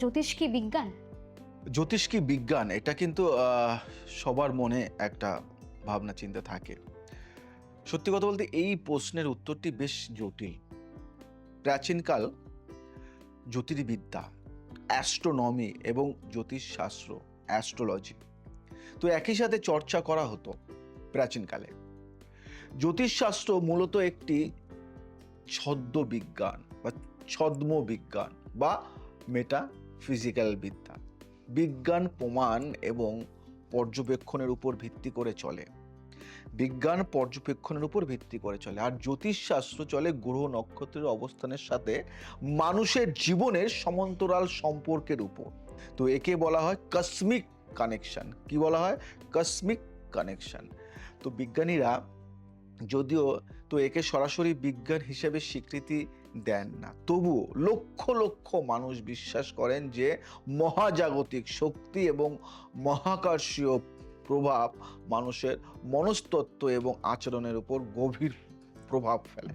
জ্যোতিষ কি বিজ্ঞান? জ্যোতিষ কি বিজ্ঞান, এটা কিন্তু সবার মনে একটা ভাবনা চিন্তা থাকে। সত্যি কথা বলতে এই প্রশ্নের উত্তরটি বেশ জটিল। প্রাচীনকাল জ্যোতির্বিদ্যা, অ্যাস্ট্রোনমি এবং জ্যোতিষশাস্ত্র, অ্যাস্ট্রোলজি তো একই সাথে চর্চা করা হতো প্রাচীনকালে। জ্যোতিষশাস্ত্র মূলত একটি ছদ্ম বিজ্ঞান বা ছদ্ম বিজ্ঞান বা মেটাফিজিক্যাল বিদ্যা। বিজ্ঞান প্রমাণ এবং পর্যবেক্ষণের উপর ভিত্তি করে চলে। বিজ্ঞান পর্যবেক্ষণের উপর ভিত্তি করে চলে, আর জ্যোতিষশাস্ত্র চলে গ্রহ নক্ষত্রের অবস্থানের সাথে মানুষের জীবনের সমান্তরাল সম্পর্কের উপর। তো একে বলা হয় কসমিক কানেকশন। কি বলা হয়? Cosmic connection. তো বিজ্ঞানীরা যদিও একে সরাসরি বিজ্ঞান হিসেবে স্বীকৃতি দেন না, তবুও লক্ষ লক্ষ মানুষ বিশ্বাস করেন যে মহাজাগতিক শক্তি এবং মহাকর্ষীয় প্রভাব মানুষের মনস্তত্ত্ব এবং আচরণের উপর গভীর প্রভাব ফেলে।